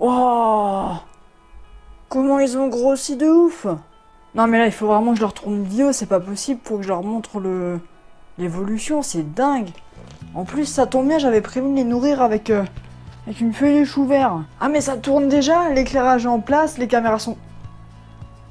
Oh, comment ils ont grossi de ouf! Non mais là il faut vraiment que je leur tourne une vidéo, c'est pas possible, faut que je leur montre l'évolution, c'est dingue. En plus ça tombe bien, j'avais prévu de les nourrir avec une feuille de chou vert. Ah mais ça tourne déjà, l'éclairage est en place, les caméras sont...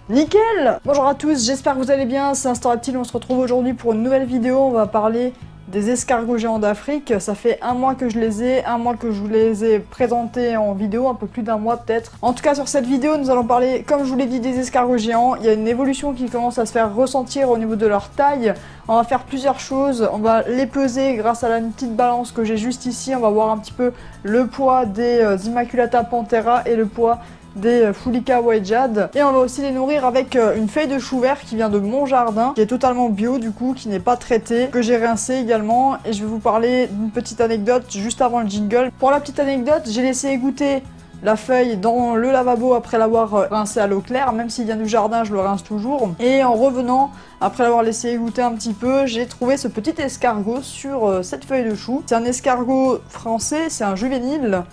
Nickel! Bonjour à tous, j'espère que vous allez bien, c'est Instant Reptile, on se retrouve aujourd'hui pour une nouvelle vidéo, on va parler des escargots géants d'Afrique. Ça fait un mois que je les ai, un mois que je vous les ai présentés en vidéo, un peu plus d'un mois peut-être. En tout cas sur cette vidéo nous allons parler, comme je vous l'ai dit, des escargots géants. Il y a une évolution qui commence à se faire ressentir au niveau de leur taille. On va faire plusieurs choses, on va les peser grâce à la petite balance que j'ai juste ici. On va voir un petit peu le poids des Immaculata Panthera et le poids des Fulica White Jade, et on va aussi les nourrir avec une feuille de chou vert qui vient de mon jardin, qui est totalement bio du coup, qui n'est pas traitée, que j'ai rincé également. Et je vais vous parler d'une petite anecdote juste avant le jingle. Pour la petite anecdote, j'ai laissé égoutter la feuille dans le lavabo après l'avoir rincé à l'eau claire, même s'il vient du jardin je le rince toujours. Et en revenant, après l'avoir laissé égoutter un petit peu, j'ai trouvé ce petit escargot sur cette feuille de chou. C'est un escargot français, c'est un juvénile.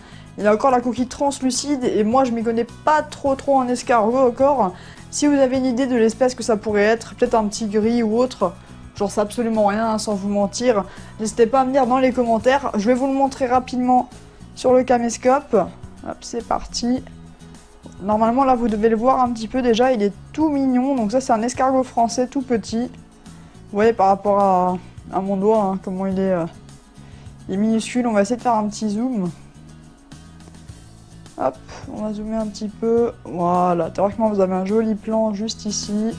Il a encore la coquille translucide et moi je m'y connais pas trop en escargot encore. Si vous avez une idée de l'espèce que ça pourrait être, peut-être un petit gris ou autre, j'en sais absolument rien hein, sans vous mentir, n'hésitez pas à me dire dans les commentaires. Je vais vous le montrer rapidement sur le caméscope. Hop, c'est parti. Normalement là vous devez le voir un petit peu déjà, il est tout mignon. Donc ça c'est un escargot français tout petit. Vous voyez par rapport à mon doigt hein, comment il est minuscule. On va essayer de faire un petit zoom. Hop, on va zoomer un petit peu. Voilà, théoriquement vous avez un joli plan juste ici.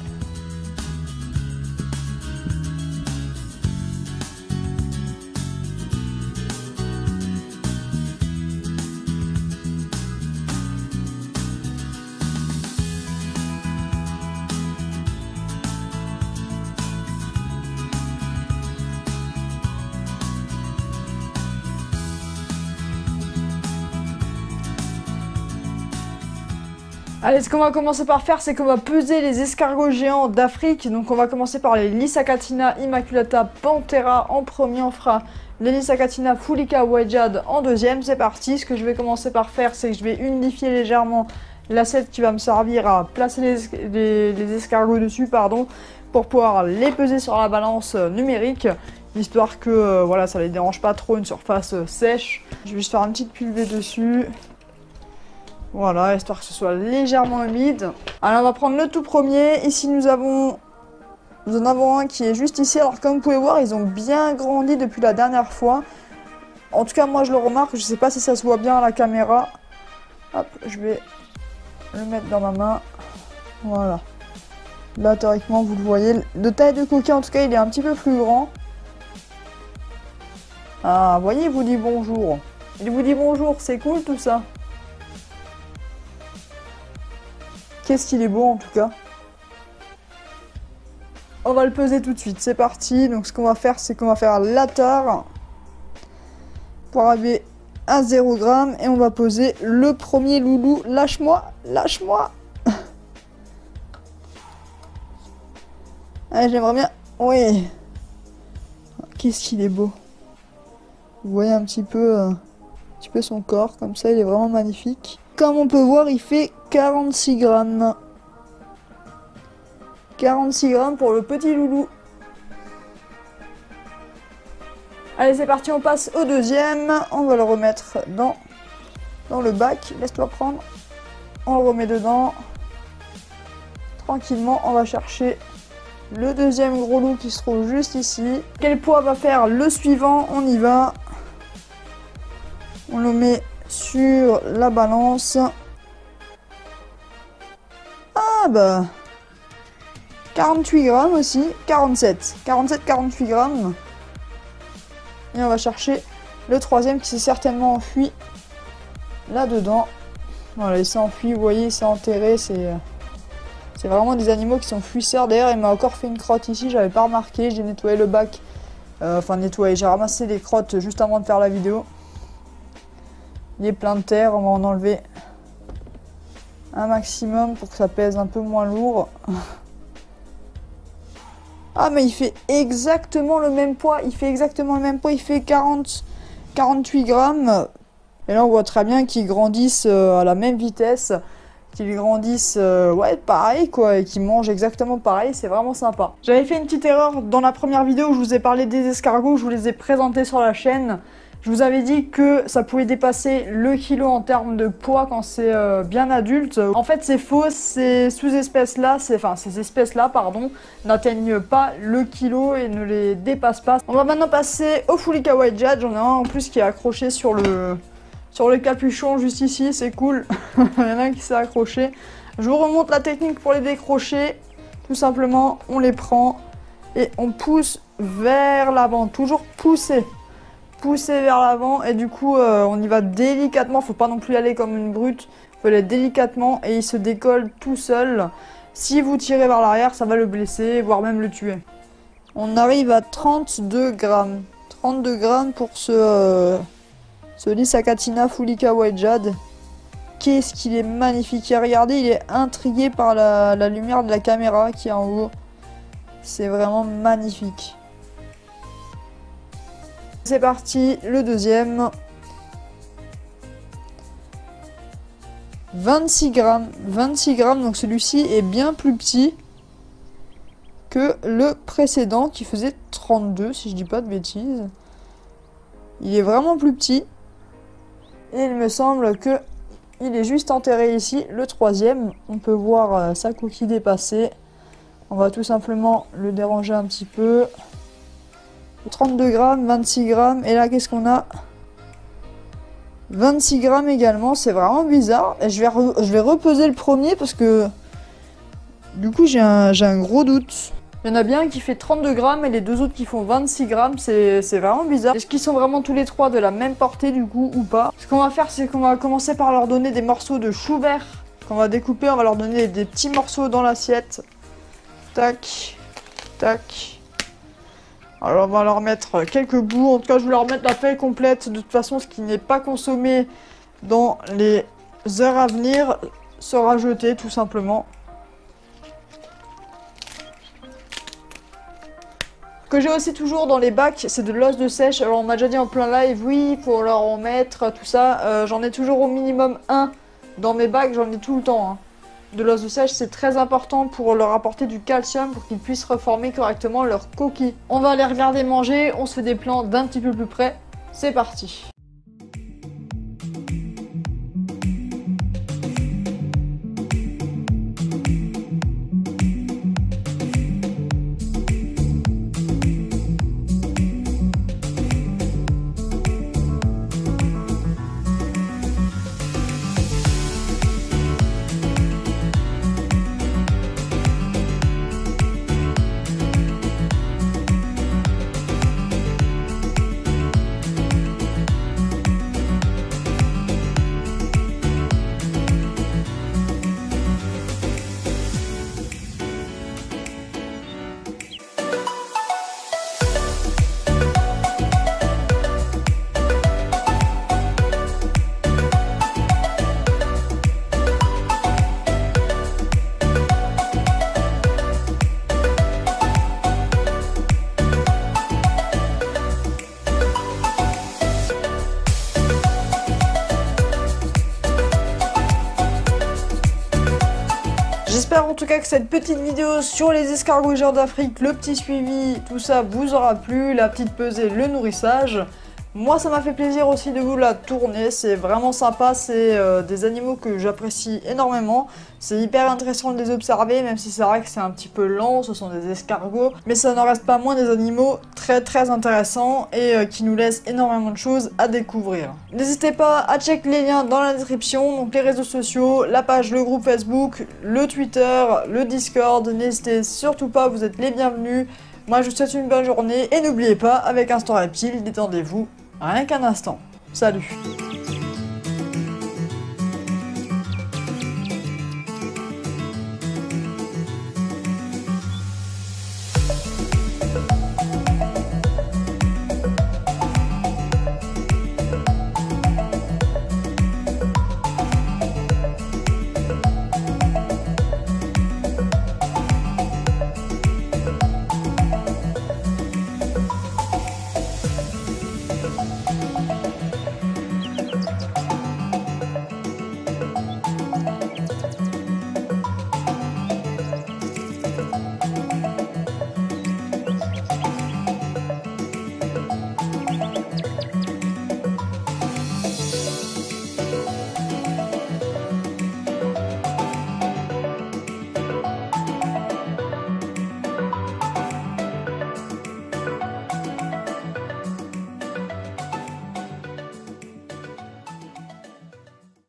Allez, ce qu'on va commencer par faire, c'est qu'on va peser les escargots géants d'Afrique. Donc on va commencer par les Lissacatina Immaculata Panthera en premier. On fera les Lissacatina Fulica White Jade en deuxième. C'est parti. Ce que je vais commencer par faire, c'est que je vais humidifier légèrement l'assiette qui va me servir à placer les escargots dessus, pardon, pour pouvoir les peser sur la balance numérique. Histoire que voilà, ça les dérange pas trop, une surface sèche. Je vais juste faire une petite pulvée dessus. Voilà, histoire que ce soit légèrement humide. Alors on va prendre le tout premier. Ici nous en avons un qui est juste ici. Alors comme vous pouvez voir, ils ont bien grandi depuis la dernière fois. En tout cas moi je le remarque, je sais pas si ça se voit bien à la caméra. Hop, je vais le mettre dans ma main. Voilà. Là théoriquement vous le voyez. De taille de coquille en tout cas il est un petit peu plus grand. Ah, vous voyez, il vous dit bonjour. Il vous dit bonjour, c'est cool tout ça. Qu'est-ce qu'il est beau en tout cas. On va le peser tout de suite, c'est parti. Donc ce qu'on va faire, c'est qu'on va faire la tare pour arriver à 0 g et on va poser le premier loulou. Lâche-moi, lâche-moi. Allez, j'aimerais bien. Oui. Qu'est-ce qu'il est beau. Vous voyez un petit peu son corps, comme ça, il est vraiment magnifique. Comme on peut voir, il fait 46 grammes. 46 grammes pour le petit loulou. Allez, c'est parti, on passe au deuxième. On va le remettre dans le bac. Laisse-toi prendre. On le remet dedans. Tranquillement, on va chercher le deuxième gros loup qui se trouve juste ici. Quel poids va faire le suivant? On y va. On le met sur la balance. Ah bah 48 grammes aussi, 47-48 grammes. Et on va chercher le troisième qui s'est certainement enfui là-dedans. Voilà, il s'est enfui, vous voyez, il s'est enterré, c'est vraiment des animaux qui sont fuisseurs. D'ailleurs, il m'a encore fait une crotte ici, j'avais pas remarqué, j'ai nettoyé le bac. Enfin nettoyé, j'ai ramassé les crottes juste avant de faire la vidéo. Il est plein de terre, on va en enlever un maximum pour que ça pèse un peu moins lourd. Ah mais il fait exactement le même poids, il fait 48 grammes. Et là on voit très bien qu'ils grandissent à la même vitesse, qu'ils grandissent ouais, pareil quoi, et qu'ils mangent exactement pareil, c'est vraiment sympa. J'avais fait une petite erreur dans la première vidéo où je vous ai parlé des escargots, je vous les ai présentés sur la chaîne. Je vous avais dit que ça pouvait dépasser le kilo en termes de poids quand c'est bien adulte. En fait, c'est faux, ces sous-espèces-là, ces espèces-là, pardon, n'atteignent pas le kilo et ne les dépassent pas. On va maintenant passer au Fulica White Jade. J'en ai un en plus qui est accroché sur le capuchon juste ici, c'est cool. Il y en a un qui s'est accroché. Je vous remonte la technique pour les décrocher. Tout simplement, on les prend et on pousse vers l'avant. Toujours pousser vers l'avant et du coup on y va délicatement, faut pas non plus y aller comme une brute, faut aller délicatement et il se décolle tout seul. Si vous tirez vers l'arrière, ça va le blesser, voire même le tuer. On arrive à 32 grammes. 32 grammes pour ce Lysacatina Fulica White Jade. Qu'est-ce qu'il est magnifique. Et regardez, il est intrigué par la lumière de la caméra qui est en haut. C'est vraiment magnifique. C'est parti, le deuxième. 26 grammes. 26 grammes, donc celui-ci est bien plus petit que le précédent qui faisait 32, si je dis pas de bêtises. Il est vraiment plus petit. Et il me semble que il est juste enterré ici, le troisième. On peut voir sa coquille dépassée. On va tout simplement le déranger un petit peu. 32 grammes, 26 grammes, et là qu'est-ce qu'on a? 26 grammes également, c'est vraiment bizarre. Et je vais repeser le premier parce que du coup j'ai un gros doute. Il y en a bien un qui fait 32 grammes et les deux autres qui font 26 grammes, c'est vraiment bizarre. Est-ce qu'ils sont vraiment tous les trois de la même portée du coup ou pas? Ce qu'on va faire, c'est qu'on va commencer par leur donner des morceaux de chou vert qu'on va découper, on va leur donner des petits morceaux dans l'assiette. Tac, tac. Alors on va leur mettre quelques bouts, en tout cas je vais leur mettre la feuille complète, de toute façon ce qui n'est pas consommé dans les heures à venir sera jeté tout simplement. Ce que j'ai aussi toujours dans les bacs, c'est de l'os de sèche. Alors on m'a déjà dit en plein live, oui, il faut leur en mettre, tout ça. J'en ai toujours au minimum un dans mes bacs, j'en ai tout le temps. Hein. De l'os de sèche, c'est très important pour leur apporter du calcium pour qu'ils puissent reformer correctement leur coquille. On va les regarder manger, on se fait des plans d'un petit peu plus près. C'est parti. J'espère en tout cas que cette petite vidéo sur les escargouilleurs d'Afrique, le petit suivi, tout ça vous aura plu, la petite pesée, le nourrissage. Moi ça m'a fait plaisir aussi de vous la tourner, c'est vraiment sympa, c'est des animaux que j'apprécie énormément. C'est hyper intéressant de les observer, même si c'est vrai que c'est un petit peu lent, ce sont des escargots. Mais ça n'en reste pas moins des animaux très intéressants et qui nous laissent énormément de choses à découvrir. N'hésitez pas à checker les liens dans la description, donc les réseaux sociaux, la page, le groupe Facebook, le Twitter, le Discord. N'hésitez surtout pas, vous êtes les bienvenus. Moi je vous souhaite une bonne journée et n'oubliez pas, avec Instant Reptile, détendez-vous rien qu'un instant. Salut!